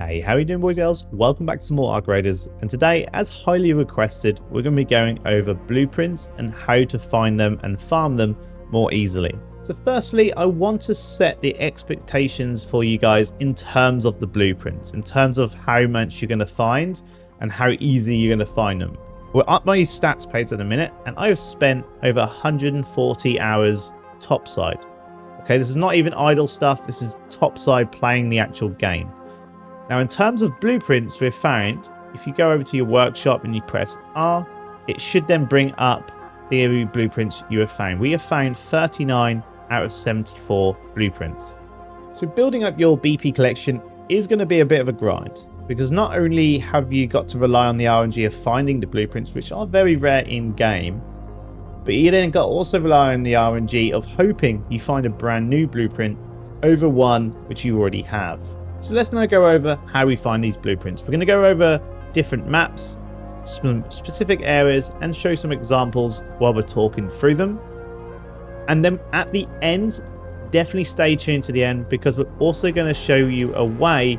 Hey, how are you doing, boys and girls? Welcome back to some more upgraders, and today, as highly requested, we're going to be going over blueprints and how to find them and farm them more easily. So firstly, I want to set the expectations for you guys in terms of the blueprints, in terms of how much you're going to find and how easy you're going to find them. We're up my stats page at a minute, and I have spent over 140 hours topside. Okay, this is not even idle stuff, this is topside playing the actual game. Now, in terms of blueprints, we've found, if you go over to your workshop and you press R, it should then bring up the blueprints you have found. We have found 39 out of 74 blueprints. So building up your BP collection is going to be a bit of a grind, because not only have you got to rely on the RNG of finding the blueprints, which are very rare in game, but you then got to also rely on the RNG of hoping you find a brand new blueprint over one which you already have. So let's now go over how we find these blueprints. We're going to go over different maps, some specific areas, and show some examples while we're talking through them. And then at the end, definitely stay tuned to the end, because we're also going to show you a way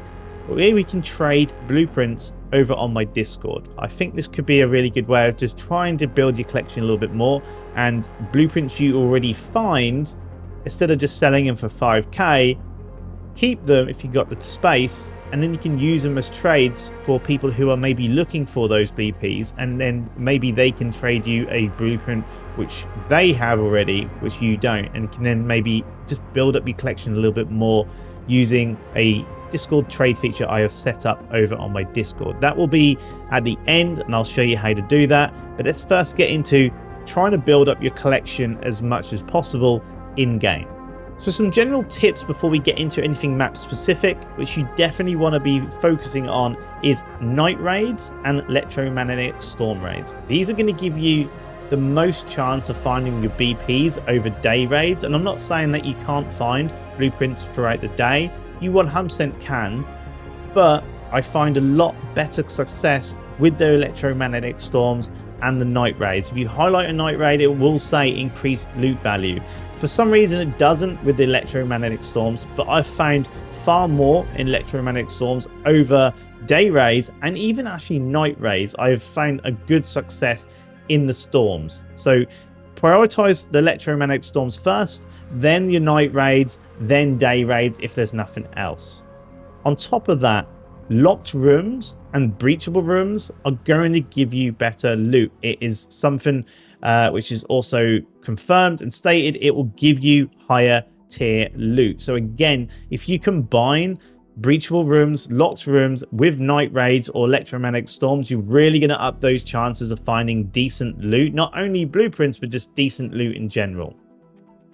where we can trade blueprints over on my Discord. I think this could be a really good way of just trying to build your collection a little bit more, and blueprints you already find, instead of just selling them for 5k, keep them if you got the space, and then you can use them as trades for people who are maybe looking for those BPs, and then maybe they can trade you a blueprint which they have already, which you don't, and can then maybe just build up your collection a little bit more using a Discord trade feature I have set up over on my Discord. That will be at the end, and I'll show you how to do that. But let's first get into trying to build up your collection as much as possible in game. So some general tips before we get into anything map specific, which you definitely want to be focusing on, is night raids and electromagnetic storm raids. These are going to give you the most chance of finding your BPs over day raids. And I'm not saying that you can't find blueprints throughout the day. You 100% can, but I find a lot better success with the electromagnetic storms and the night raids. If you highlight a night raid, it will say increased loot value. For some reason it doesn't with the electromagnetic storms, but I've found far more in electromagnetic storms over day raids, and even actually night raids. I've found a good success in the storms. So prioritize the electromagnetic storms first, then your night raids, then day raids if there's nothing else. On top of that, locked rooms and breachable rooms are going to give you better loot. It is something which is also confirmed and stated. It will give you higher tier loot. So again, if you combine breachable rooms, locked rooms with night raids or electromagnetic storms, you're really going to up those chances of finding decent loot, not only blueprints but just decent loot in general.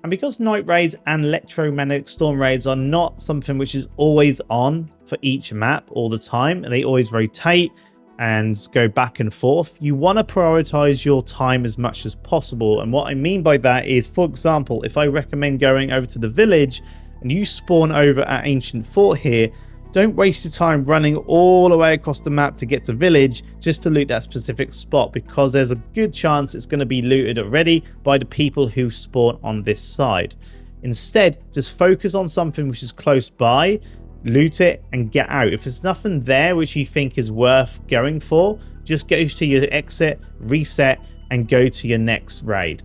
And because night raids and electromagnetic storm raids are not something which is always on for each map all the time, and they always rotate and go back and forth, you want to prioritize your time as much as possible. And what I mean by that is, for example, if I recommend going over to the village and you spawn over at Ancient Fort here, don't waste your time running all the way across the map to get to village just to loot that specific spot, because there's a good chance it's going to be looted already by the people who spawn on this side. Instead, just focus on something which is close by, loot it and get out. If there's nothing there which you think is worth going for, just go to your exit, reset, and go to your next raid.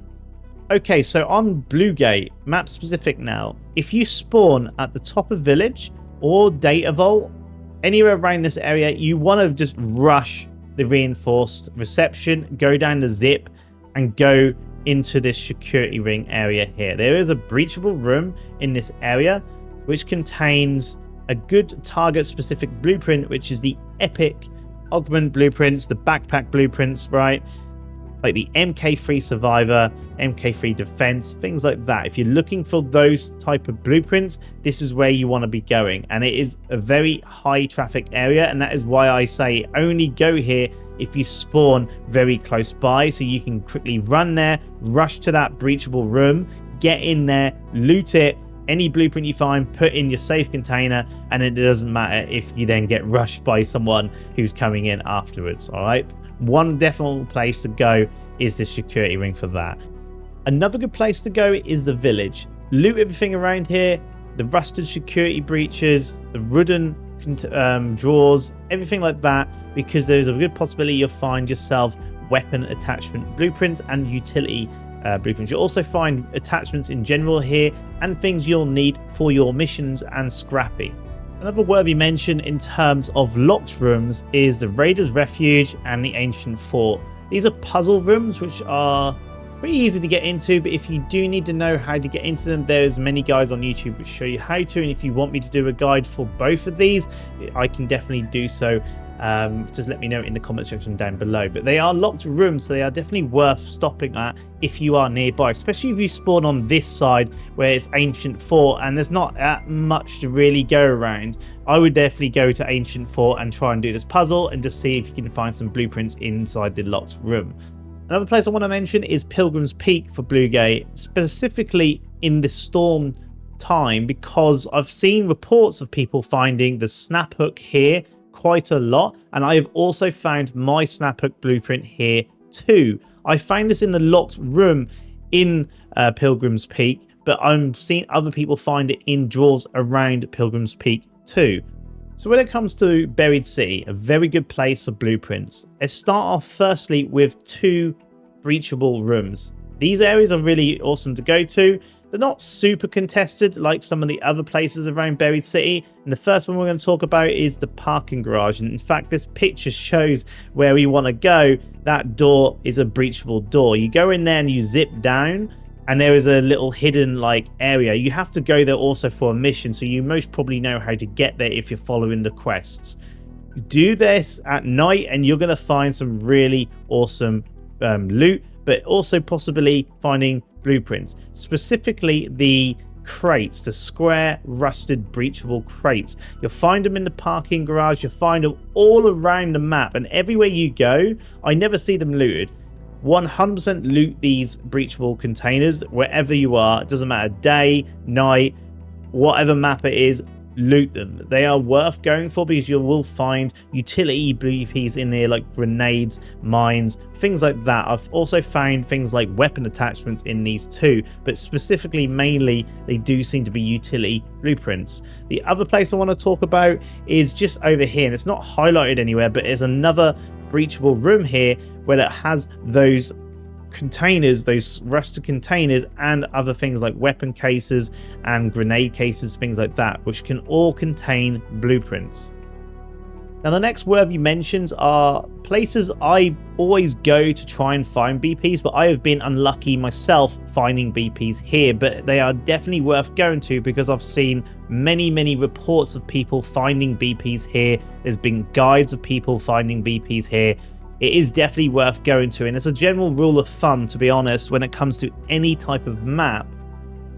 Okay, so on Bluegate, map specific now, if you spawn at the top of village or data vault, anywhere around this area, you want to just rush the reinforced reception, go down the zip, and go into this security ring area here. There is a breachable room in this area which contains a good target specific blueprint, which is the epic augment blueprints, the backpack blueprints, right? Like the MK3 Survivor, MK3 Defense, things like that. If you're looking for those type of blueprints, this is where you want to be going. And it is a very high traffic area, and that is why I say only go here if you spawn very close by, so you can quickly run there, rush to that breachable room, get in there, loot it. Any blueprint you find, put in your safe container, and it doesn't matter if you then get rushed by someone who's coming in afterwards. All right, one definite place to go is the security ring for that. Another good place to go is the village. Loot everything around here, the rusted security breaches, the wooden drawers, everything like that, because there's a good possibility you'll find yourself weapon attachment blueprints and utility blueprints. You'll also find attachments in general here and things you'll need for your missions and scrappy. Another worthy mention in terms of locked rooms is the Raiders Refuge and the Ancient Fort. These are puzzle rooms which are pretty easy to get into, but if you do need to know how to get into them, there's many guys on YouTube which show you how to, and if you want me to do a guide for both of these, I can definitely do so. Just let me know in the comment section down below. But they are locked rooms, so they are definitely worth stopping at if you are nearby, especially if you spawn on this side where it's Ancient Fort and there's not that much to really go around. I would definitely go to Ancient Fort and try and do this puzzle and just see if you can find some blueprints inside the locked room. Another place I want to mention is Pilgrims Peak for Bluegate, specifically in the storm time, because I've seen reports of people finding the snap hook here quite a lot, and I have also found my snap hook blueprint here too. I found this in the locked room in Pilgrims Peak, but I'm seeing other people find it in drawers around Pilgrims Peak too. So when it comes to Buried City, a very good place for blueprints. Let's start off firstly with 2 breachable rooms. These areas are really awesome to go to. They're not super contested like some of the other places around Buried City. And the first one we're going to talk about is the parking garage. And in fact, this picture shows where we want to go. That door is a breachable door. You go in there and you zip down, and there is a little hidden like area. You have to go there also for a mission, so you most probably know how to get there if you're following the quests. Do this at night and you're going to find some really awesome loot, but also possibly finding blueprints, specifically the crates, the square rusted breachable crates. You'll find them in the parking garage, you'll find them all around the map, and everywhere you go, I never see them looted. 100% loot these breachable containers wherever you are. It doesn't matter, day, night, whatever map it is, loot them. They are worth going for because you will find utility BPs in there like grenades, mines, things like that. I've also found things like weapon attachments in these too, but specifically mainly they do seem to be utility blueprints. The other place I want to talk about is just over here, and it's not highlighted anywhere, but it's another breachable room here where it has those containers, those rusted containers, and other things like weapon cases and grenade cases, things like that, which can all contain blueprints. Now the next worthy mentions are places I always go to try and find BPs, but I have been unlucky myself finding BPs here, but they are definitely worth going to because I've seen many reports of people finding BPs here. There's been guides of people finding BPs here. It is definitely worth going to, and it's a general rule of thumb, to be honest, when it comes to any type of map.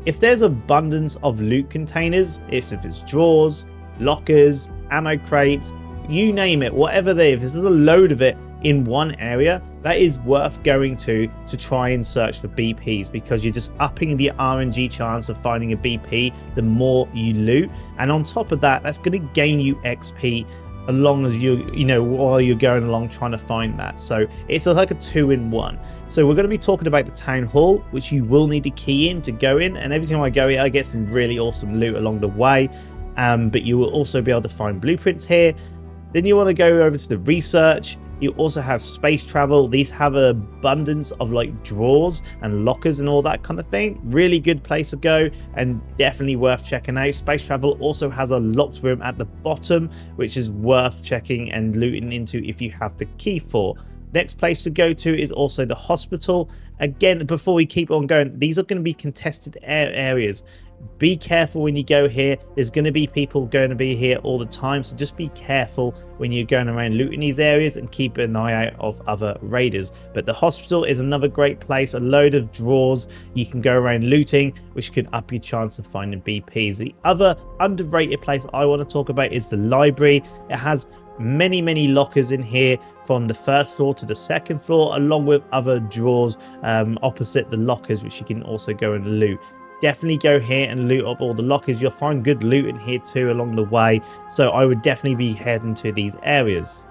If there's abundance of loot containers, if it's drawers, lockers, ammo crates, you name it, whatever if there's a load of it in one area, that is worth going to try and search for BPs, because you're just upping the RNG chance of finding a BP the more you loot. And on top of that, that's going to gain you XP along as you know, while you're going along trying to find that. So it's like a 2-in-1. So we're going to be talking about the town hall, which you will need to key in to go in, and every time I go here I get some really awesome loot along the way. But you will also be able to find blueprints here. Then you want to go over to the research. You also have space travel. These have an abundance of like drawers and lockers and all that kind of thing. Really good place to go and definitely worth checking out. Space travel also has a locked room at the bottom, which is worth checking and looting into if you have the key for. Next place to go to is also the hospital. Again, before we keep on going, these are going to be contested areas. Be careful when you go here. There's going to be people going to be here all the time, so just be careful when you're going around looting these areas and keep an eye out of other raiders. But the hospital is another great place, a load of drawers you can go around looting, which can up your chance of finding BPs. The other underrated place I want to talk about is the library. It has many lockers in here from the first floor to the second floor, along with other drawers opposite the lockers, which you can also go and loot. Definitely go here and loot up all the lockers. You'll find good loot in here too along the way, so I would definitely be heading to these areas.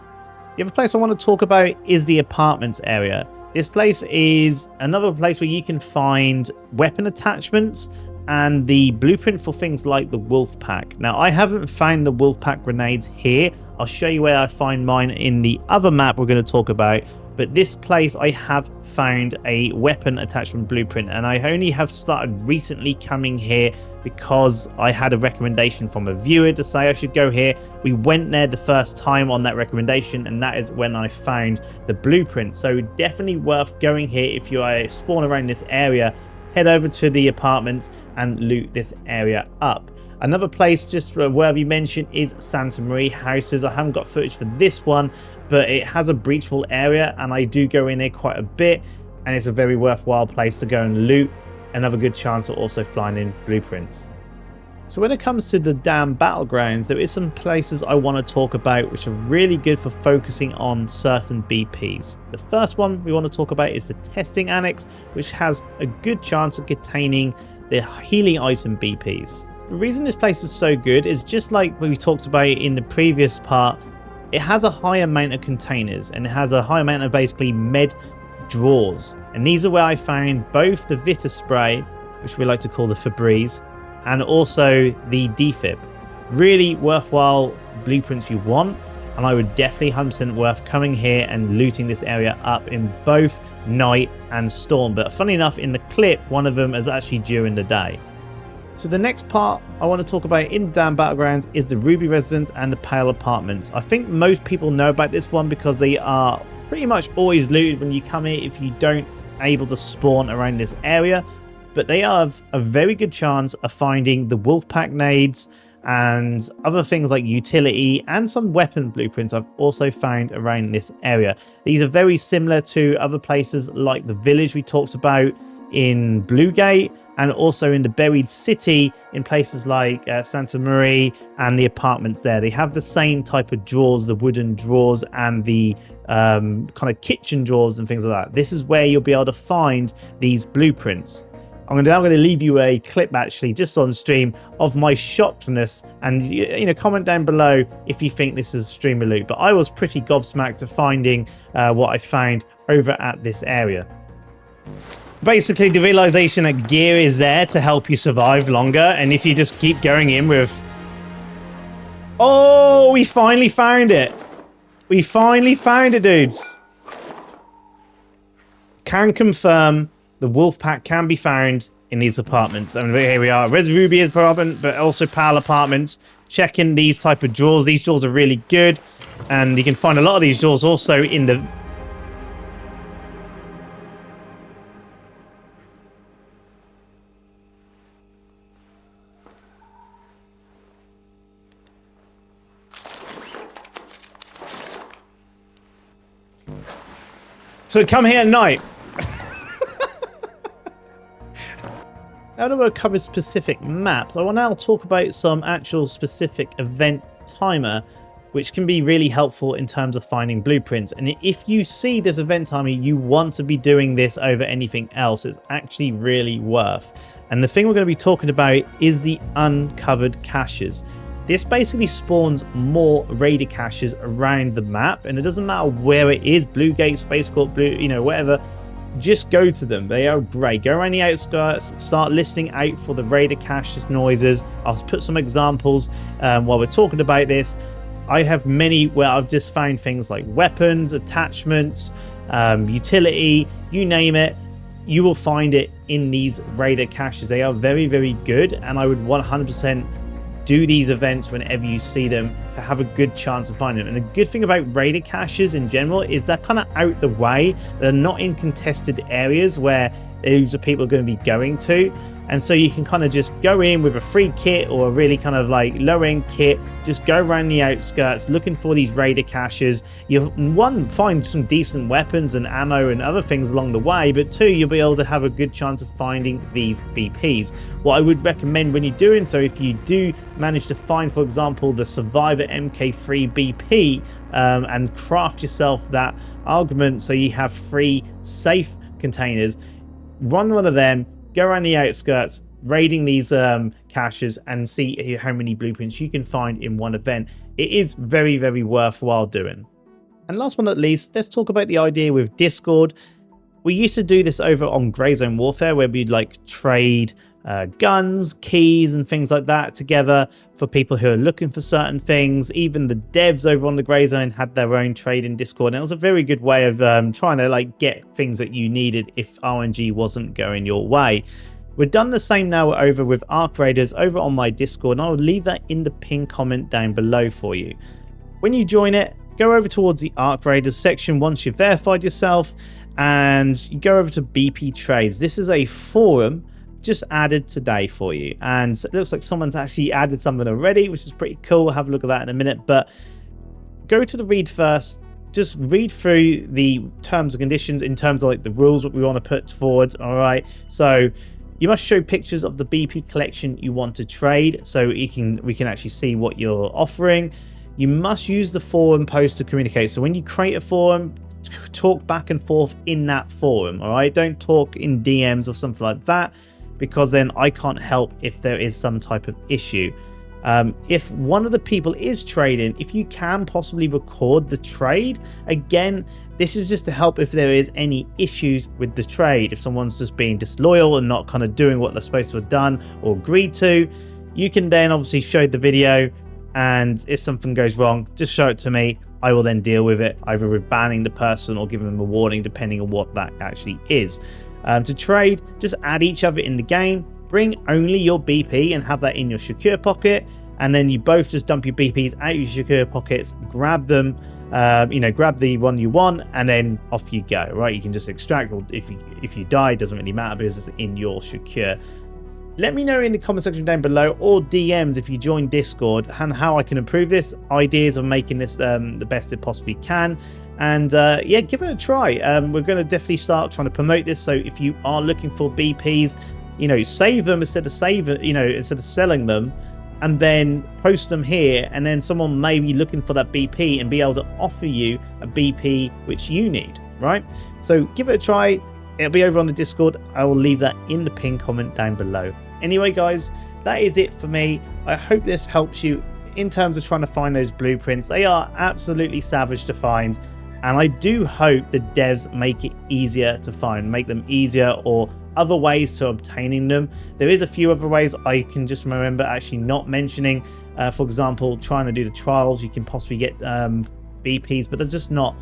The other place I want to talk about is the apartments area. This place is another place where you can find weapon attachments and the blueprint for things like the Wolfpack. Now, I haven't found the Wolfpack grenades here. I'll show you where I find mine in the other map we're going to talk about. But this place, I have found a weapon attachment blueprint, and I only have started recently coming here because I had a recommendation from a viewer to say I should go here. We went there the first time on that recommendation, and that is when I found the blueprint. So definitely worth going here if you are spawn around this area. Head over to the apartments and loot this area up. Another place just worthy mention is Santa Maria houses. I haven't got footage for this one, but it has a breachable area, and I do go in there quite a bit, and it's a very worthwhile place to go and loot. Another good chance of also flying in blueprints. So when it comes to the damn Battlegrounds, there is some places I want to talk about which are really good for focusing on certain BPs. The first one we want to talk about is the testing Anex, which has a good chance of containing the healing item BPs. The reason this place is so good is just like we talked about in the previous part, it has a high amount of containers, and it has a high amount of basically med drawers. And these are where I found both the Vita spray, which we like to call the Febreze, and also the Defib. Really worthwhile blueprints you want, and I would definitely 100% worth coming here and looting this area up in both night and storm. But funny enough, in the clip, one of them is actually during the day. So the next part I want to talk about in damn Battlegrounds is the Ruby Residence and the Pale Apartments. I think most people know about this one because they are pretty much always looted when you come here if you don't able to spawn around this area. But they have a very good chance of finding the Wolfpack nades and other things like utility and some weapon blueprints I've also found around this area. These are very similar to other places like the village we talked about in Bluegate, and also in the buried city in places like Santa Maria and the apartments there. They have the same type of drawers, the wooden drawers and the kind of kitchen drawers and things like that. This is where you'll be able to find these blueprints. I'm going to leave you a clip actually just on stream of my shockedness, and you know, comment down below if you think this is streamer loot. But I was pretty gobsmacked to finding what I found over at this area. Basically, the realization that gear is there to help you survive longer, and if you just keep going in with... Oh, we finally found it. We finally found it, dudes. Can confirm the Wolfpack can be found in these apartments. And here we are, Res Ruby apartment, but also Pal apartments. Checking these type of drawers. These drawers are really good, and you can find a lot of these drawers also in the... So come here at night. Now that we've covered specific maps, I will now talk about some actual specific event timer, which can be really helpful in terms of finding blueprints. And if you see this event timer, you want to be doing this over anything else. It's actually really worth. And the thing we're going to be talking about is the uncovered caches. This basically spawns more raider caches around the map, and it doesn't matter where it is, Bluegate, Space Corp, Blue, you know, whatever, just go to them. They are great. Go around the outskirts, start listening out for the raider caches noises. I'll put some examples while we're talking about this. I have many where I've just found things like weapons, attachments, utility, you name it. You will find it in these raider caches. They are very, very good, and I would 100% do these events whenever you see them to have a good chance of finding them. And the good thing about raider caches in general is they're kind of out the way. They're not in contested areas where those are people going to be going to. And so you can kind of just go in with a free kit or a really kind of like low-end kit, just go around the outskirts looking for these raider caches. You'll, one, find some decent weapons and ammo and other things along the way, but two, you'll be able to have a good chance of finding these BPs. What I would recommend when you're doing so, if you do manage to find, for example, the Survivor MK3 BP and craft yourself that augment so you have 3 safe containers, run one of them, go around the outskirts, raiding these caches and see how many blueprints you can find in one event. It is very, very worthwhile doing. And last but not least, let's talk about the idea with Discord. We used to do this over on Grey Zone Warfare, where we'd like trade guns, keys, and things like that together for people who are looking for certain things. Even the devs over on the Grey Zone had their own trade in Discord, and it was a very good way of trying to like get things that you needed if RNG wasn't going your way. We've done the same now over with Arc Raiders over on my Discord, and I'll leave that in the pinned comment down below for you. When you join it, go over towards the Arc Raiders section once you've verified yourself, and you go over to BP Trades. This is a forum just added today for you, and it looks like someone's actually added something already, which is pretty cool. We'll have a look at that in a minute, but go to the read first. Just read through the terms and conditions in terms of like the rules what we want to put forward. All right, so you must show pictures of the BP collection you want to trade, so we can actually see what you're offering. You must use the forum post to communicate. So when you create a forum, talk back and forth in that forum. All right, don't talk in DMs or something like that, because then I can't help if there is some type of issue. If one of the people is trading, if you can possibly record the trade, again, this is just to help if there is any issues with the trade. If someone's just being disloyal and not kind of doing what they're supposed to have done or agreed to, you can then obviously show the video, and if something goes wrong, just show it to me. I will then deal with it, either with banning the person or giving them a warning, depending on what that actually is. To trade, just add each other in the game, bring only your BP and have that in your secure pocket, and then you both just dump your BPs out your secure pockets, grab them, grab the one you want, and then off you go, right? You can just extract, or if you die, it doesn't really matter because it's in your secure. Let me know in the comment section down below, or DMs if you join Discord, and how I can improve this, ideas of making this the best it possibly can. And yeah, give it a try. We're going to definitely start trying to promote this, so if you are looking for BPs, save them instead of selling them, and then post them here, and then someone may be looking for that BP and be able to offer you a BP which you need, right? So give it a try. It'll be over on the Discord. I will leave that in the pinned comment down below. Anyway, guys, that is it for me. I hope this helps you in terms of trying to find those blueprints. They are absolutely savage to find, and I do hope the devs make it easier to find, make them easier, or other ways to obtaining them. There is a few other ways I can just remember actually not mentioning. For example, trying to do the trials, you can possibly get BPs, but they're just not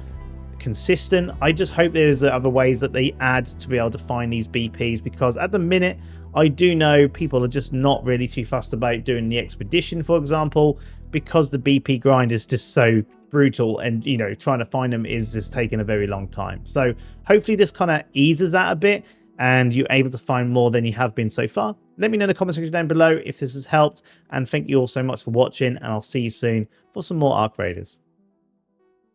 consistent. I just hope there's other ways that they add to be able to find these BPs, because at the minute I do know people are just not really too fussed about doing the expedition, for example, because the BP grind is just so brutal, and trying to find them is just taking a very long time. So hopefully this kind of eases that a bit, and you're able to find more than you have been so far. Let me know in the comment section down below if this has helped, and thank you all so much for watching, and I'll see you soon for some more Arc Raiders.